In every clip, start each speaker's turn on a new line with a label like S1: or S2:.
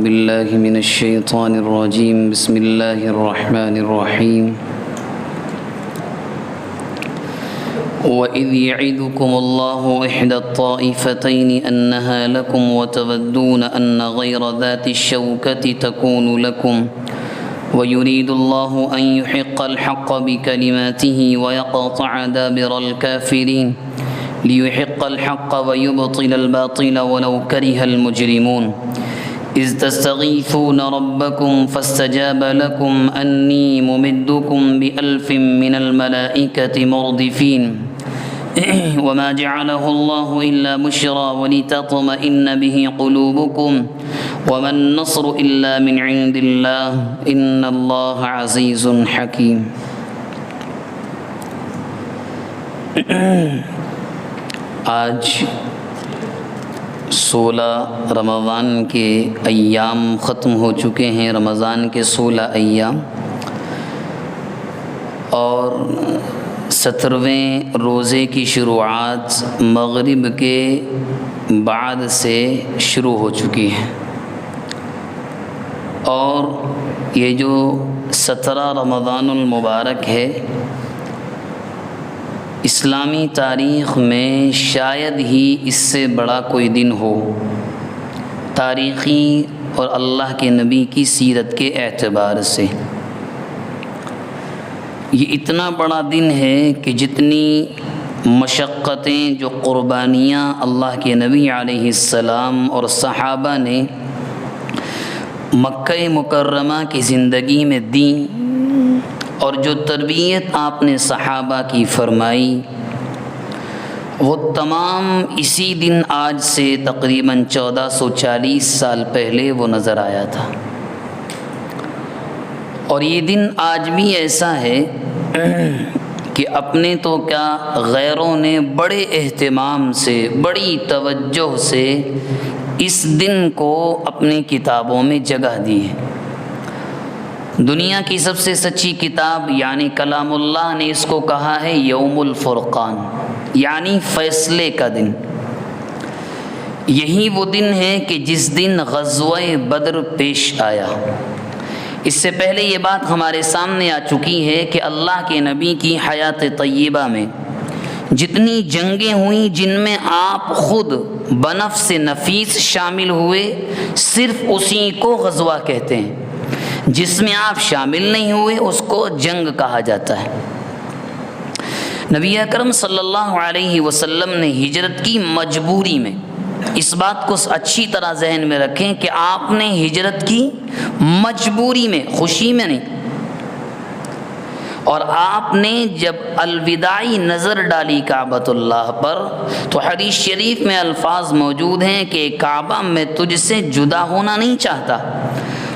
S1: بالله من الشيطان الرجيم بسم الله الرحمن الرحيم وإذ يعدكم الله إحدى الطائفتين أنها لكم وتودون أن غير ذات الشوكة تكون لكم ويريد الله أن يحق الحق بكلماته ويقطع دابر الكافرين ليحق الحق ويبطل الباطل ولو كره المجرمون إذ تستغيثون ربكم فاستجاب لكم أني ممدكم بألف من الملائكة مردفين وما جعله الله إلا بشرى ولتطمئن به قلوبكم وما النصر إلا من عند الله إن الله عزيز حكيم. آج 16 رمضان کے ایام ختم ہو چکے ہیں، رمضان کے 16 ایام، اور 17ویں روزے کی شروعات مغرب کے بعد سے شروع ہو چکی ہے، اور یہ جو 17 رمضان المبارک ہے اسلامی تاریخ میں شاید ہی اس سے بڑا کوئی دن ہو تاریخی اور اللہ کے نبی کی سیرت کے اعتبار سے۔ یہ اتنا بڑا دن ہے کہ جتنی مشقتیں، جو قربانیاں اللہ کے نبی علیہ السلام اور صحابہ نے مکہ مکرمہ کی زندگی میں دیں، اور جو تربیت آپ نے صحابہ کی فرمائی، وہ تمام اسی دن آج سے تقریباً 1440 سال پہلے وہ نظر آیا تھا۔ اور یہ دن آج بھی ایسا ہے کہ اپنے تو کیا غیروں نے بڑے اہتمام سے، بڑی توجہ سے اس دن کو اپنی کتابوں میں جگہ دی ہے۔ دنیا کی سب سے سچی کتاب یعنی کلام اللہ نے اس کو کہا ہے یوم الفرقان، یعنی فیصلے کا دن۔ یہی وہ دن ہے کہ جس دن غزوہ بدر پیش آیا۔ اس سے پہلے یہ بات ہمارے سامنے آ چکی ہے کہ اللہ کے نبی کی حیات طیبہ میں جتنی جنگیں ہوئیں جن میں آپ خود بنفس نفیس شامل ہوئے، صرف اسی کو غزوہ کہتے ہیں۔ جس میں آپ شامل نہیں ہوئے اس کو جنگ کہا جاتا ہے۔ نبی اکرم صلی اللہ علیہ وسلم نے ہجرت کی مجبوری میں، اس بات کو اچھی طرح ذہن میں رکھیں کہ آپ نے ہجرت کی مجبوری میں، خوشی میں نہیں۔ اور آپ نے جب الوداعی نظر ڈالی کعبۃ اللہ پر تو حدیث شریف میں الفاظ موجود ہیں کہ کعبہ میں تجھ سے جدا ہونا نہیں چاہتا،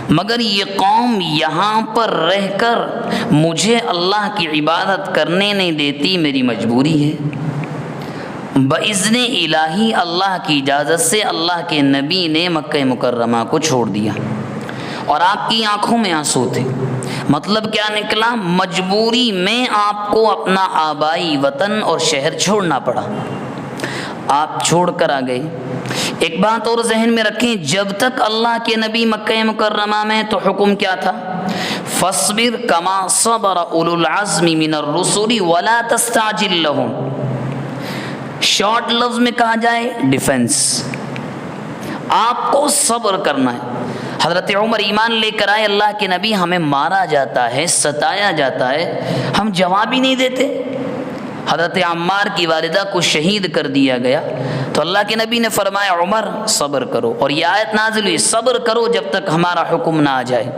S1: مگر یہ قوم یہاں پر رہ کر مجھے اللہ کی عبادت کرنے نہیں دیتی، میری مجبوری ہے۔ بإذن الہی، اللہ کی اجازت سے اللہ کے نبی نے مکہ مکرمہ کو چھوڑ دیا، اور آپ کی آنکھوں میں آنسو تھے۔ مطلب کیا نکلا؟ مجبوری میں آپ کو اپنا آبائی وطن اور شہر چھوڑنا پڑا، آپ چھوڑ کر آ گئے۔ ایک بات اور ذہن میں رکھیں، جب تک اللہ کے نبی مکہ مکرمہ میں تو حکم کیا تھا؟ فاصبر کما صبر اولو العزم من الرسل ولا تستعجل لهم۔ شارٹ لفظ میں کہا جائے ڈیفنس، آپ کو صبر کرنا ہے۔ حضرت عمر ایمان لے کر آئے، اللہ کے نبی ہمیں مارا جاتا ہے، ستایا جاتا ہے، ہم جواب ہی نہیں دیتے۔ حضرت عمار کی والدہ کو شہید کر دیا گیا تو اللہ کے نبی نے فرمایا عمر صبر کرو، اور یہ آیت نازل ہوئی صبر کرو جب تک ہمارا حکم نہ آ جائے۔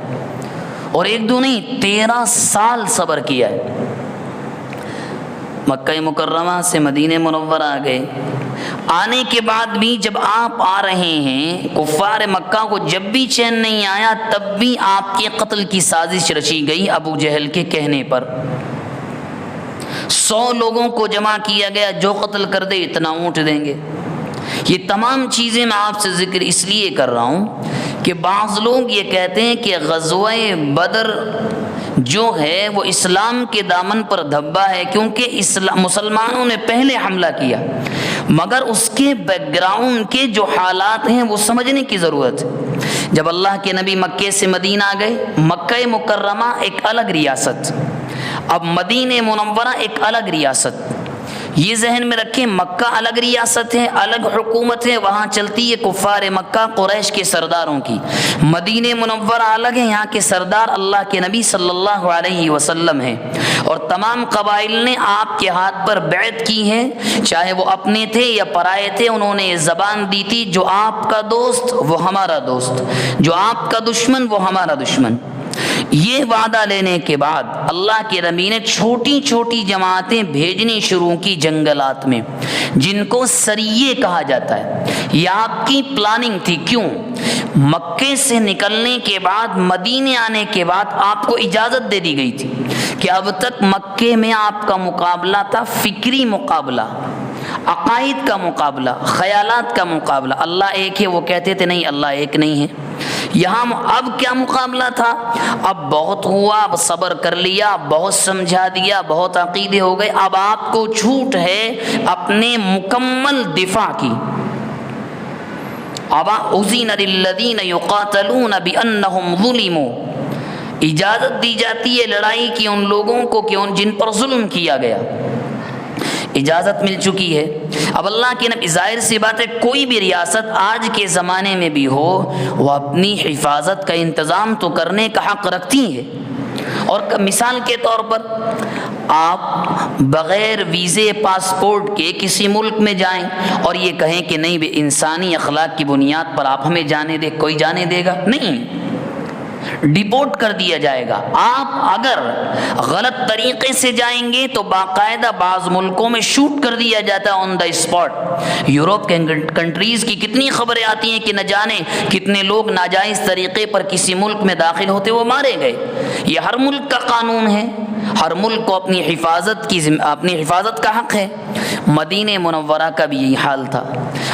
S1: اور ایک دو نہیں، 13 سال صبر کیا ہے۔ مکہ مکرمہ سے مدینہ منورہ آ گئے۔ آنے کے بعد بھی جب آپ آ رہے ہیں، کفار مکہ کو جب بھی چین نہیں آیا تب بھی آپ کے قتل کی سازش رچی گئی ابو جہل کے کہنے پر۔ 100 لوگوں کو جمع کیا گیا، جو قتل کر دے اتنا اونٹ دیں گے۔ یہ تمام چیزیں میں آپ سے ذکر اس لیے کر رہا ہوں کہ بعض لوگ یہ کہتے ہیں کہ غزوہ بدر جو ہے وہ اسلام کے دامن پر دھبا ہے، کیونکہ مسلمانوں نے پہلے حملہ کیا، مگر اس کے بیک گراؤنڈ کے جو حالات ہیں وہ سمجھنے کی ضرورت ہے جب اللہ کے نبی مکے سے مدینہ گئے، مکہ مکرمہ ایک الگ ریاست، اب مدینہ منورہ ایک الگ ریاست۔ یہ ذہن میں رکھیں، مکہ الگ ریاست ہے، الگ حکومت ہے، وہاں چلتی ہے کفار مکہ قریش کے سرداروں کی۔ مدینہ منورہ الگ ہے، یہاں کے سردار اللہ کے نبی صلی اللہ علیہ وسلم ہیں، اور تمام قبائل نے آپ کے ہاتھ پر بیعت کی ہے، چاہے وہ اپنے تھے یا پرائے تھے۔ انہوں نے یہ زبان دی تھی، جو آپ کا دوست وہ ہمارا دوست، جو آپ کا دشمن وہ ہمارا دشمن۔ یہ وعدہ لینے کے بعد اللہ کے نبی نے چھوٹی چھوٹی جماعتیں بھیجنی شروع کی جنگلات میں، جن کو سریے کہا جاتا ہے۔ یہ آپ کی پلاننگ تھی۔ کیوں؟ مکے سے نکلنے کے بعد، مدینے آنے کے بعد آپ کو اجازت دے دی گئی تھی کہ اب تک مکے میں آپ کا مقابلہ تھا فکری مقابلہ، عقائد کا مقابلہ، خیالات کا مقابلہ۔ اللہ ایک ہے، وہ کہتے تھے نہیں اللہ ایک نہیں ہے۔ یہاں اب کیا مقابلہ تھا؟ اب بہت ہوا، اب صبر کر لیا، بہت سمجھا دیا، بہت عقیدے ہو گئے، اب آپ کو چھوٹ ہے اپنے مکمل دفاع کی۔ اب اذن للذین یقاتلون بانہم ظلموا، اجازت دی جاتی ہے لڑائی کی ان لوگوں کو کہ جن پر ظلم کیا گیا، اجازت مل چکی ہے۔ اب اللہ کے نبی، ظاہر سی بات ہے کوئی بھی ریاست آج کے زمانے میں بھی ہو، وہ اپنی حفاظت کا انتظام تو کرنے کا حق رکھتی ہے۔ اور مثال کے طور پر آپ بغیر ویزے پاسپورٹ کے کسی ملک میں جائیں اور یہ کہیں کہ نہیں بھی انسانی اخلاق کی بنیاد پر آپ ہمیں جانے دے، کوئی جانے دے گا نہیں، ڈیپورٹ کر دیا جائے گا۔ آپ اگر غلط طریقے سے جائیں گے تو باقاعدہ بعض ملکوں میں شوٹ کر دیا جاتا ہے آن دا اسپاٹ۔ یورپ کے کنٹریز کی کتنی خبریں آتی ہیں کہ نہ جانے کتنے لوگ ناجائز طریقے پر کسی ملک میں داخل ہوتے وہ مارے گئے۔ یہ ہر ملک کا قانون ہے، ہر ملک کو اپنی حفاظت کا حق ہے۔ مدینہ منورہ کا بھی یہی حال تھا۔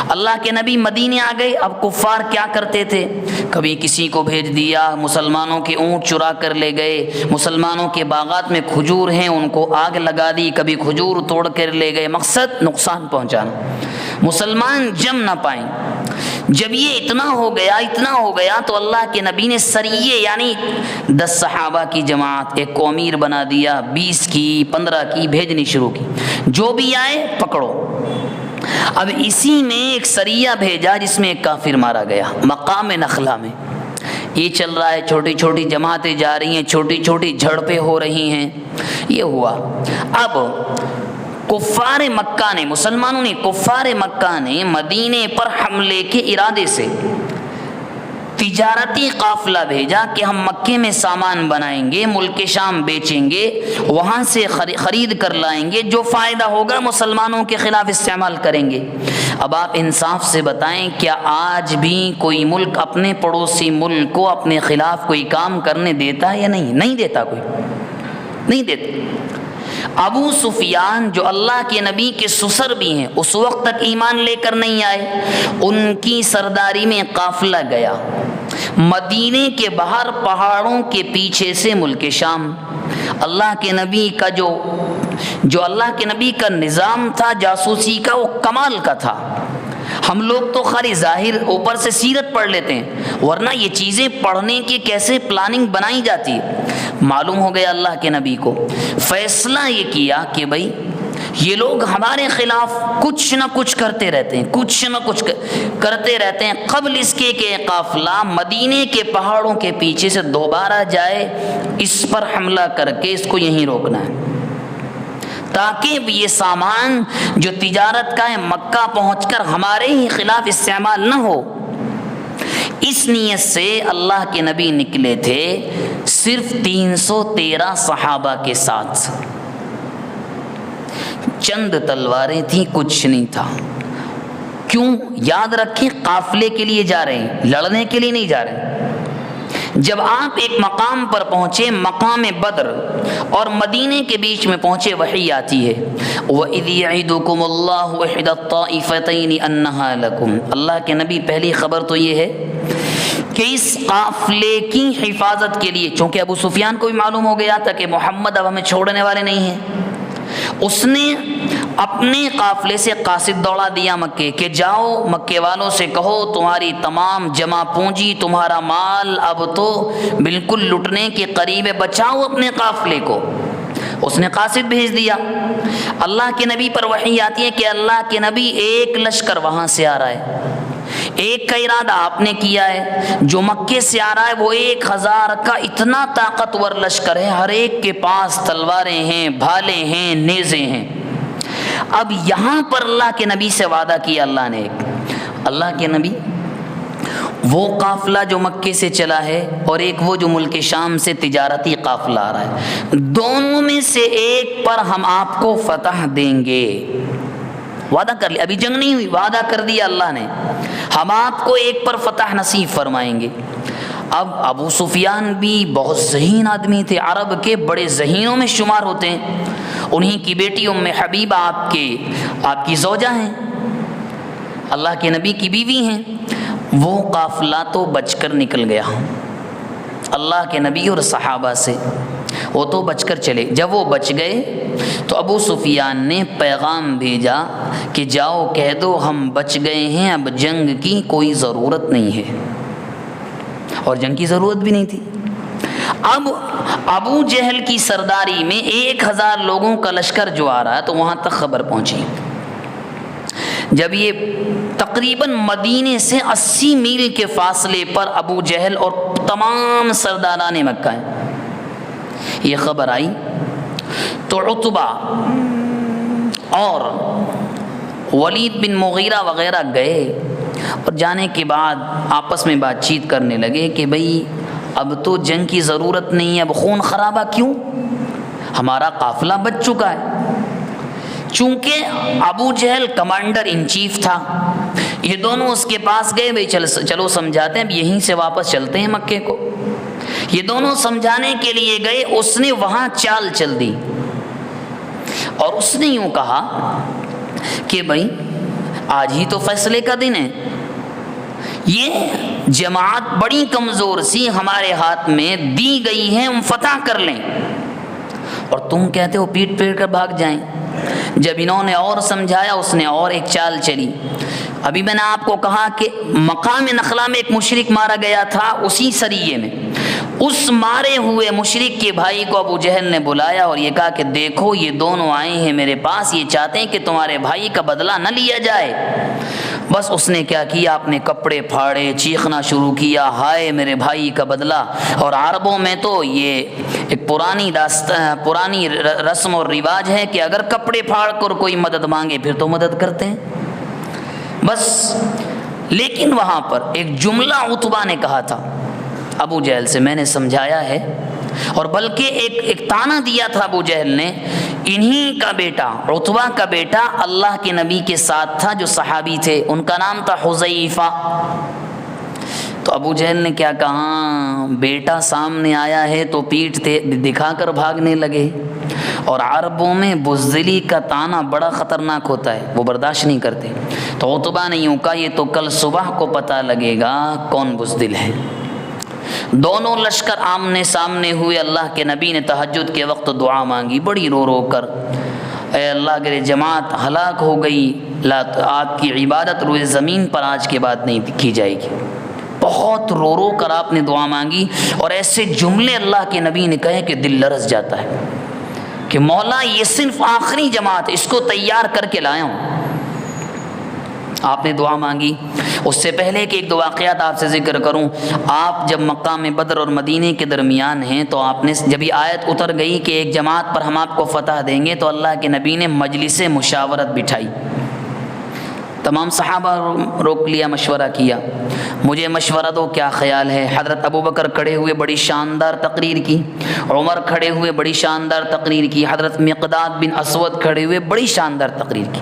S1: اللہ کے نبی مدینے آ گئے، اب کفار کیا کرتے تھے؟ کبھی کسی کو بھیج دیا، مسلمانوں کے اونٹ چرا کر لے گئے، مسلمانوں کے باغات میں کھجور ہیں ان کو آگ لگا دی، کبھی کھجور توڑ کر لے گئے، مقصد نقصان پہنچانا، مسلمان جم نہ پائیں۔ جب یہ اتنا ہو گیا تو اللہ کے نبی نے سریے یعنی 10 صحابہ کی جماعت ایک کو امیر بنا دیا، 20 کی 15 کی بھیجنی شروع کی، جو بھی آئے پکڑو۔ اب اسی میں ایک سریہ بھیجا جس میں ایک کافر مارا گیا مقام نخلا میں۔ یہ چل رہا ہے، چھوٹی چھوٹی جماعتیں جا رہی ہیں، چھوٹی چھوٹی جھڑپیں ہو رہی ہیں۔ یہ ہوا، اب کفار مکہ نے، مسلمانوں نے، کفار مکہ نے مدینے پر حملے کے ارادے سے تجارتی قافلہ بھیجا کہ ہم مکے میں سامان بنائیں گے، ملک شام بیچیں گے، وہاں سے خرید کر لائیں گے، جو فائدہ ہوگا مسلمانوں کے خلاف استعمال کریں گے۔ اب آپ انصاف سے بتائیں، کیا آج بھی کوئی ملک اپنے پڑوسی ملک کو اپنے خلاف کوئی کام کرنے دیتا ہے یا نہیں؟ نہیں دیتا، کوئی نہیں دیتا۔ ابو سفیان جو اللہ کے نبی کے سسر بھی ہیں، اس وقت تک ایمان لے کر نہیں آئے، ان کی سرداری میں قافلہ گیا مدینے کے باہر پہاڑوں کے پیچھے سے ملک شام۔ اللہ کے نبی کا جو اللہ کے نبی کا نظام تھا جاسوسی کا، وہ کمال کا تھا۔ ہم لوگ تو خالی ظاہر اوپر سے سیرت پڑھ لیتے ہیں، ورنہ یہ چیزیں پڑھنے کی کیسے پلاننگ بنائی جاتی ہے۔ معلوم ہو گیا اللہ کے نبی کو، فیصلہ یہ کیا کہ بھائی یہ لوگ ہمارے خلاف کچھ نہ کچھ کرتے رہتے ہیں، کچھ نہ کچھ کرتے رہتے ہیں، قبل اس کے کہ قافلہ مدینے کے پہاڑوں کے پیچھے سے دوبارہ جائے، اس پر حملہ کر کے اس کو یہیں روکنا ہے، تاکہ یہ سامان جو تجارت کا ہے مکہ پہنچ کر ہمارے ہی خلاف استعمال نہ ہو۔ اس نیت سے اللہ کے نبی نکلے تھے صرف 313 صحابہ کے ساتھ، چند تلواریں تھیں، کچھ نہیں تھا۔ کیوں؟ یاد رکھیں قافلے کے لیے جا رہے ہیں، لڑنے کے لیے نہیں جا رہے۔ جب آپ ایک مقام پر پہنچے، مقام بدر، اور مدینے کے بیچ میں پہنچے، وحی آتی ہے وَإِذْ يَعِدُكُمُ اللَّهُ إِحْدَى الطَّائِفَتَيْنِ أَنَّهَا لَكُمْ۔ اللہ کے نبی پہلی خبر تو یہ ہے کہ اس قافلے کی حفاظت کے لیے، چونکہ ابو سفیان کو بھی معلوم ہو گیا تھا کہ محمد اب ہمیں چھوڑنے والے نہیں ہیں، اس نے اپنے قافلے سے قاصد دوڑا دیا مکے کہ جاؤ مکے والوں سے کہو تمہاری تمام جمع پونجی تمہارا مال اب تو بالکل لٹنے کے قریب ہے، بچاؤ اپنے قافلے کو۔ اس نے قاصد بھیج دیا۔ اللہ کے نبی پر وحی آتی ہے کہ اللہ کے نبی ایک لشکر وہاں سے آ رہا ہے، ایک کا ارادہ آپ نے کیا ہے، جو مکے سے آ رہا ہے وہ 1000 کا اتنا طاقتور لشکر ہے، ہر ایک کے پاس تلواریں ہیں، بھالے ہیں، نیزے ہیں۔ اب یہاں پر اللہ کے نبی سے وعدہ کیا اللہ نے، اللہ کے نبی وہ قافلہ جو مکے سے چلا ہے اور ایک وہ جو ملک شام سے تجارتی قافلہ آ رہا ہے، دونوں میں سے ایک پر ہم آپ کو فتح دیں گے۔ وعدہ کر لیا، ابھی جنگ نہیں ہوئی، وعدہ کر دیا اللہ نے، ہم آپ کو ایک پر فتح نصیب فرمائیں گے۔ اب ابو سفیان بھی بہت ذہین آدمی تھے، عرب کے بڑے ذہینوں میں شمار ہوتے ہیں، انہی کی بیٹی ام حبیبہ آپ کی زوجہ ہیں، اللہ کے نبی کی بیوی ہیں۔ وہ قافلہ تو بچ کر نکل گیا اللہ کے نبی اور صحابہ سے، وہ تو بچ کر چلے۔ جب وہ بچ گئے تو ابو سفیان نے پیغام بھیجا کہ جاؤ کہہ دو ہم بچ گئے ہیں، اب جنگ کی کوئی ضرورت نہیں ہے، اور جنگ کی ضرورت بھی نہیں تھی۔ اب ابو جہل کی سرداری میں 1000 لوگوں کا لشکر جو آ رہا ہے تو وہاں تک خبر پہنچی۔ جب یہ تقریباً مدینے سے 80 میل کے فاصلے پر ابو جہل اور تمام سرداران مکہ ہیں، یہ خبر آئی تو عتبہ اور ولید بن مغیرہ وغیرہ گئے، اور جانے کے بعد آپس میں بات چیت کرنے لگے کہ بھئی اب تو جنگ کی ضرورت نہیں ہے، اب خون خرابہ کیوں، ہمارا قافلہ بچ چکا ہے۔ چونکہ ابو جہل کمانڈر ان چیف تھا، یہ دونوں اس کے پاس گئے، بھئی چلو سمجھاتے ہیں، اب یہیں سے واپس چلتے ہیں مکے کو۔ یہ دونوں سمجھانے کے لیے گئے، اس نے وہاں چال چل دی اور اس نے یوں کہا کہ بھئی آج ہی تو فیصلے کا دن ہے، یہ جماعت بڑی کمزور سی ہمارے ہاتھ میں دی گئی ہے، ہم فتح کر لیں، اور تم کہتے ہو پیٹ پھیر کر بھاگ جائیں۔ جب انہوں نے اور سمجھایا، اس نے اور ایک چال چلی۔ ابھی میں نے آپ کو کہا کہ مقام نخلا میں ایک مشرک مارا گیا تھا، اسی سریے میں اس مارے ہوئے مشرک کے بھائی کو ابو جہل نے بلایا اور یہ کہا کہ دیکھو یہ دونوں آئے ہیں میرے پاس، یہ چاہتے ہیں کہ تمہارے بھائی کا بدلہ نہ لیا جائے۔ بس اس نے کیا کیا، اپنے کپڑے پھاڑے، چیخنا شروع کیا، ہائے میرے بھائی کا بدلہ۔ اور عربوں میں تو یہ ایک پرانی رسم اور رواج ہے کہ اگر کپڑے پھاڑ کر کوئی مدد مانگے پھر تو مدد کرتے ہیں بس۔ لیکن وہاں پر ایک جملہ عتبہ نے کہا تھا ابو جہل سے، میں نے سمجھایا ہے، اور بلکہ ایک تانا دیا تھا ابو جہل نے، انہی کا بیٹا عتبہ کا بیٹا اللہ کے نبی کے ساتھ تھا جو صحابی تھے، ان کا نام تھا حذیفہ۔ تو ابو جہل نے کیا کہا، بیٹا سامنے آیا ہے تو پیٹھ دکھا کر بھاگنے لگے، اور عربوں میں بزدلی کا تانا بڑا خطرناک ہوتا ہے، وہ برداشت نہیں کرتے۔ تو عتبہ نے یوں کہا، یہ تو کل صبح کو پتہ لگے گا کون بزدل ہے۔ دونوں لشکر آمنے سامنے ہوئے، اللہ کے نبی نے تہجد کے وقت دعا مانگی بڑی رو رو کر، اے اللہ اگر یہ جماعت ہلاک ہو گئی، آپ کی عبادت روئے زمین پر آج کے بعد نہیں کی جائے گی۔ بہت رو رو کر آپ نے دعا مانگی، اور ایسے جملے اللہ کے نبی نے کہے کہ دل لرز جاتا ہے کہ مولا یہ صرف آخری جماعت، اس کو تیار کر کے لایا ہوں۔ آپ نے دعا مانگی۔ اس سے پہلے کہ ایک دو واقعات آپ سے ذکر کروں، آپ جب مقام بدر اور مدینے کے درمیان ہیں تو آپ نے جب یہ آیت اتر گئی کہ ایک جماعت پر ہم آپ کو فتح دیں گے، تو اللہ کے نبی نے مجلس مشاورت بٹھائی، تمام صحابہ روک لیا، مشورہ کیا، مجھے مشورہ دو کیا خیال ہے۔ حضرت ابو بکر کھڑے ہوئے بڑی شاندار تقریر کی، عمر کھڑے ہوئے بڑی شاندار تقریر کی، حضرت مقداد بن اسود کھڑے ہوئے بڑی شاندار تقریر کی،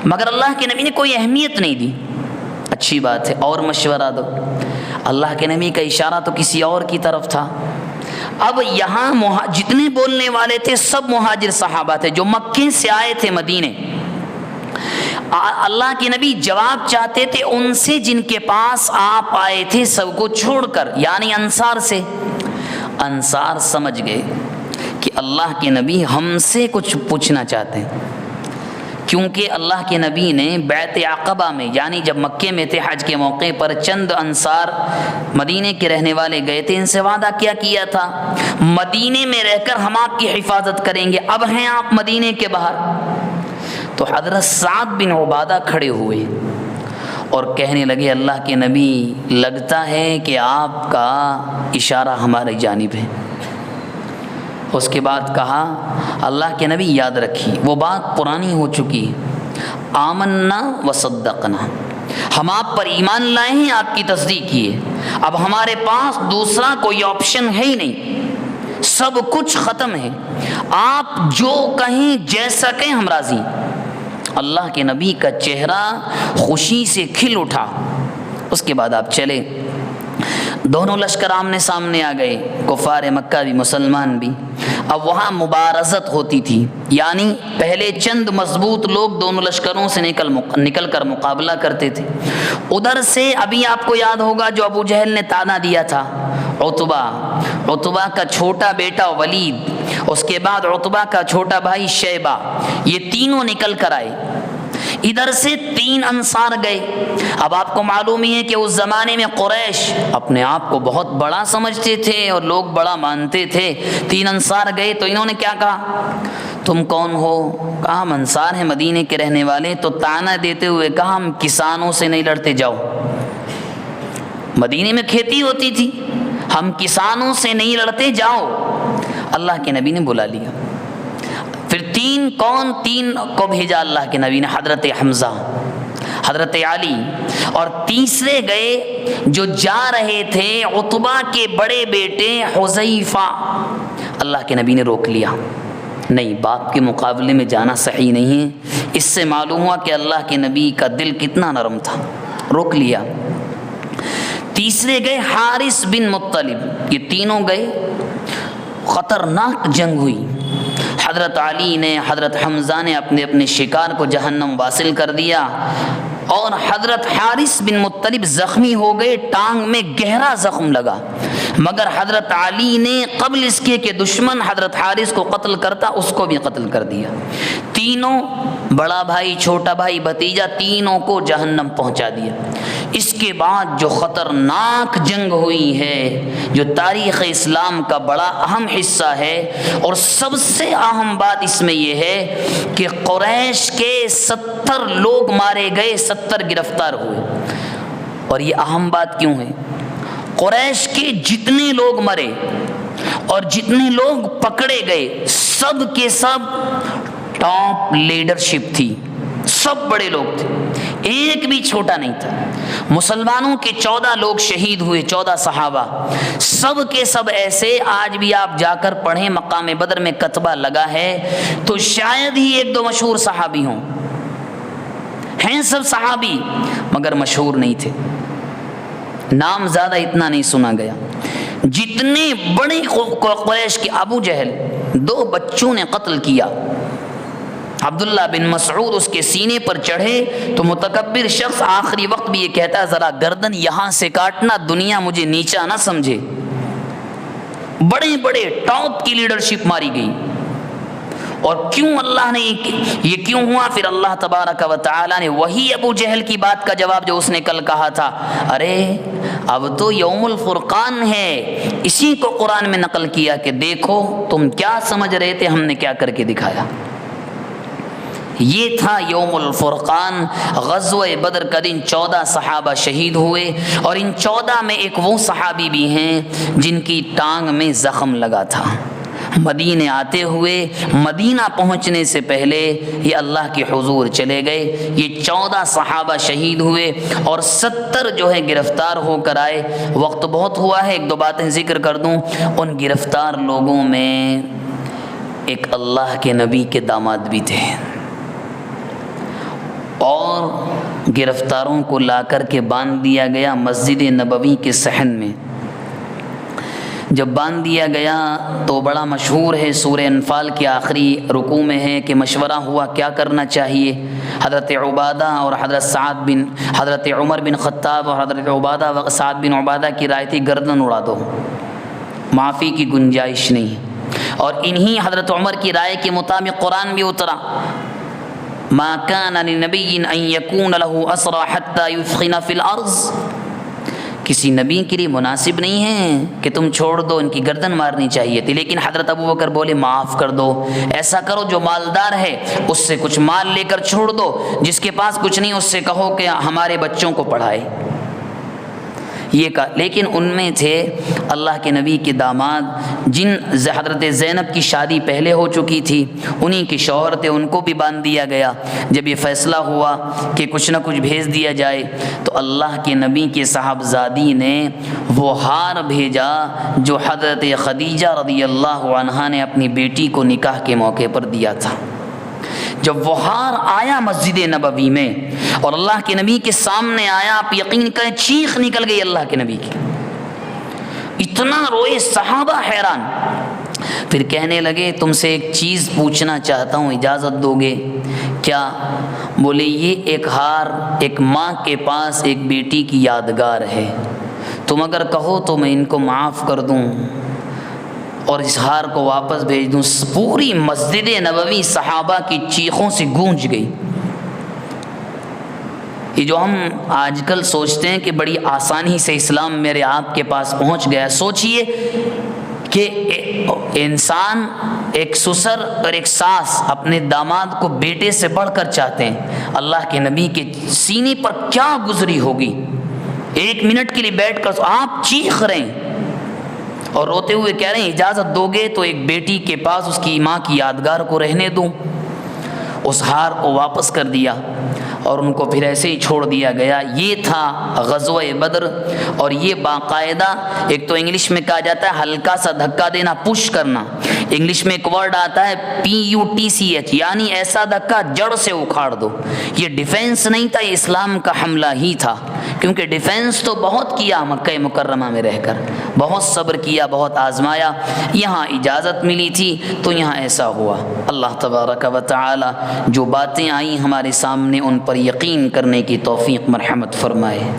S1: مگر اللہ کے نبی نے کوئی اہمیت نہیں دی۔ اچھی بات ہے، اور مشورہ دو۔ اللہ کے نبی کا اشارہ تو کسی اور کی طرف تھا۔ اب یہاں جتنے بولنے والے تھے سب مہاجر صحابہ تھے جو مکے سے آئے تھے مدینے۔ اللہ کے نبی جواب چاہتے تھے ان سے جن کے پاس آپ آئے تھے سب کو چھوڑ کر، یعنی انصار سے۔ انصار سمجھ گئے کہ اللہ کے نبی ہم سے کچھ پوچھنا چاہتے ہیں، کیونکہ اللہ کے نبی نے بیعت عقبہ میں، یعنی جب مکے میں تھے حج کے موقع پر، چند انصار مدینے کے رہنے والے گئے تھے، ان سے وعدہ کیا تھا مدینے میں رہ کر ہم آپ کی حفاظت کریں گے، اب ہیں آپ مدینے کے باہر۔ تو حضرت سعد بن عبادہ کھڑے ہوئے اور کہنے لگے اللہ کے نبی لگتا ہے کہ آپ کا اشارہ ہماری جانب ہے۔ اس کے بعد کہا اللہ کے نبی یاد رکھی، وہ بات پرانی ہو چکی، آمنا وصدقنا، ہم آپ پر ایمان لائے ہیں، آپ کی تصدیق کیے، اب ہمارے پاس دوسرا کوئی آپشن ہے ہی نہیں، سب کچھ ختم ہے، آپ جو کہیں جیسا کہیں ہم راضی۔ اللہ کے نبی کا چہرہ خوشی سے کھل اٹھا۔ اس کے بعد آپ چلے، دونوں لشکر آمنے سامنے آ گئے، کفار مکہ بھی مسلمان بھی۔ اب وہاں مبارزت ہوتی تھی، یعنی پہلے چند مضبوط لوگ دونوں لشکروں سے نکل کر مقابلہ کرتے تھے۔ ادھر سے ابھی آپ کو یاد ہوگا جو ابو جہل نے تانا دیا تھا، عتبہ کا چھوٹا بیٹا ولید، اس کے بعد عتبہ کا چھوٹا بھائی شیبہ، یہ تینوں نکل کر آئے۔ ادھر سے 3 انصار گئے۔ اب آپ کو معلوم ہی ہے کہ اس زمانے میں قریش اپنے آپ کو بہت بڑا سمجھتے تھے اور لوگ بڑا مانتے تھے۔ 3 انصار گئے تو انہوں نے کیا کہا، تم کون ہو؟ کہا ہم انصار ہیں، مدینے کے رہنے والے۔ تو تانا دیتے ہوئے کہا ہم کسانوں سے نہیں لڑتے، جاؤ، مدینے میں کھیتی ہوتی تھی، ہم کسانوں سے نہیں لڑتے، جاؤ۔ اللہ کے نبی نے بلا لیا۔ پھر 3 کو بھیجا اللہ کے نبی نے، حضرت حمزہ، حضرت علی، اور تیسرے گئے جو جا رہے تھے عتبہ کے بڑے بیٹے حذیفہ۔ اللہ کے نبی نے روک لیا، نہیں، باپ کے مقابلے میں جانا صحیح نہیں ہے۔ اس سے معلوم ہوا کہ اللہ کے نبی کا دل کتنا نرم تھا، روک لیا۔ تیسرے گئے حارث بن مطلب، یہ تینوں گئے، خطرناک جنگ ہوئی۔ حضرت علی نے، حضرت حمزہ نے اپنے شکار کو جہنم واصل کر دیا، اور حضرت حارث بن مطلب زخمی ہو گئے، ٹانگ میں گہرا زخم لگا، مگر حضرت علی نے قبل اس کے کہ دشمن حضرت حارث کو قتل کرتا، اس کو بھی قتل کر دیا۔ تینوں، بڑا بھائی، چھوٹا بھائی، بھتیجا، تینوں کو جہنم پہنچا دیا۔ اس کے بعد جو خطرناک جنگ ہوئی ہے، جو تاریخ اسلام کا بڑا اہم حصہ ہے، اور سب سے اہم بات اس میں یہ ہے کہ قریش کے 70 لوگ مارے گئے، 70 گرفتار ہوئے۔ اور یہ اہم بات کیوں ہے؟ قریش کے جتنے لوگ مرے اور جتنے لوگ پکڑے گئے، سب کے سب ٹاپ لیڈرشپ تھی، سب بڑے لوگ تھے، ایک بھی چھوٹا نہیں تھا۔ مسلمانوں کے 14 لوگ شہید ہوئے، 14 صحابہ، سب کے سب ایسے، آج بھی آپ جا کر پڑھیں، مقام بدر میں کتبہ لگا ہے تو شاید ہی 1-2 مشہور صحابی ہوں، ہیں سب صحابی مگر مشہور نہیں تھے، نام زیادہ اتنا نہیں سنا گیا۔ جتنے بڑے قریش کے، ابو جہل 2 بچوں نے قتل کیا، عبداللہ بن مسعود اس کے سینے پر چڑھے تو متکبر شخص آخری وقت بھی یہ کہتا ہے ذرا گردن یہاں سے کاٹنا، دنیا مجھے نیچا نہ سمجھے۔ بڑے بڑے ٹاپ کی لیڈرشپ ماری گئی۔ اور کیوں اللہ نے یہ کیوں ہوا؟ پھر اللہ تبارک و تعالی نے وہی ابو جہل کی بات کا جواب جو اس نے کل کہا تھا، ارے اب تو یوم الفرقان ہے، اسی کو قرآن میں نقل کیا کہ دیکھو تم کیا سمجھ رہے تھے، ہم نے کیا کر کے دکھایا۔ یہ تھا یوم الفرقان، غزوہ بدر کا دن۔ 14 صحابہ شہید ہوئے، اور ان 14 میں ایک وہ صحابی بھی ہیں جن کی ٹانگ میں زخم لگا تھا۔ مدینے آتے ہوئے، مدینہ پہنچنے سے پہلے یہ اللہ کے حضور چلے گئے۔ یہ 14 صحابہ شہید ہوئے اور 70 جو ہے گرفتار ہو کر آئے۔ وقت بہت ہوا ہے، 1-2 باتیں ذکر کر دوں۔ ان گرفتار لوگوں میں ایک اللہ کے نبی کے داماد بھی تھے، اور گرفتاروں کو لا کر کے باندھ دیا گیا مسجد نبوی کے صحن میں۔ جب باندھ دیا گیا تو بڑا مشہور ہے، سورہ انفال کے آخری رکوع میں ہے کہ مشورہ ہوا کیا کرنا چاہیے۔ حضرت عبادہ اور حضرت عمر بن خطاب اور حضرت عبادہ و سعد بن عبادہ کی رائے تھی گردن اڑا دو، معافی کی گنجائش نہیں۔ اور انہی حضرت عمر کی رائے کے مطابق قرآن بھی اترا، ما کان لنبی ان یکون لہ اسری حتی یثخن فی الارض، کسی نبی کے لیے مناسب نہیں ہے کہ تم چھوڑ دو، ان کی گردن مارنی چاہیے تھی، لیکن حضرت ابوبکر بولے معاف کر دو، ایسا کرو جو مالدار ہے اس سے کچھ مال لے کر چھوڑ دو، جس کے پاس کچھ نہیں اس سے کہو کہ ہمارے بچوں کو پڑھائے، یہ کہا۔ لیکن ان میں تھے اللہ کے نبی کے داماد جن حضرت زینب کی شادی پہلے ہو چکی تھی، انہی کے شوہر تھے، ان کو بھی باندھ دیا گیا۔ جب یہ فیصلہ ہوا کہ کچھ نہ کچھ بھیج دیا جائے تو اللہ کے نبی کے صاحبزادی نے وہ ہار بھیجا جو حضرت خدیجہ رضی اللہ عنہا نے اپنی بیٹی کو نکاح کے موقع پر دیا تھا۔ جب وہ ہار آیا مسجد نبوی میں اور اللہ کے نبی کے سامنے آیا، آپ یقین کریں چیخ نکل گئی اللہ کے نبی کی، اتنا روئے صحابہ حیران۔ پھر کہنے لگے تم سے ایک چیز پوچھنا چاہتا ہوں، اجازت دو گے؟ کیا؟ بولے یہ ایک ہار ایک ماں کے پاس ایک بیٹی کی یادگار ہے، تم اگر کہو تو میں ان کو معاف کر دوں اور اس ہار کو واپس بھیج دوں۔ پوری مسجد نبوی صحابہ کی چیخوں سے گونج گئی۔ یہ جو ہم آج کل سوچتے ہیں کہ بڑی آسانی سے اسلام میرے آپ کے پاس پہنچ گیا، سوچئے کہ انسان ایک سسر اور ایک ساس اپنے داماد کو بیٹے سے بڑھ کر چاہتے ہیں، اللہ کے نبی کے سینے پر کیا گزری ہوگی۔ ایک منٹ کے لیے بیٹھ کر آپ چیخ رہے ہیں اور روتے ہوئے کہہ رہے ہیں اجازت دو گے تو ایک بیٹی کے پاس اس کی ماں کی یادگار کو رہنے دوں۔ اس ہار کو واپس کر دیا اور ان کو پھر ایسے ہی چھوڑ دیا گیا۔ یہ تھا غزوہ بدر، اور یہ باقاعدہ ایک تو انگلش میں کہا جاتا ہے ہلکا سا دھکا دینا، پش کرنا، انگلش میں ایک ورڈ آتا ہے PUTCH، یعنی ایسا دھکا جڑ سے اکھاڑ دو۔ یہ ڈیفینس نہیں تھا، یہ اسلام کا حملہ ہی تھا، کیونکہ ڈیفینس تو بہت کیا مکہ مکرمہ میں رہ کر، بہت صبر کیا، بہت آزمایا، یہاں اجازت ملی تھی تو یہاں ایسا ہوا۔ اللہ تبارک و تعالی جو باتیں آئیں ہمارے سامنے ان پر یقین کرنے کی توفیق مرحمت فرمائے۔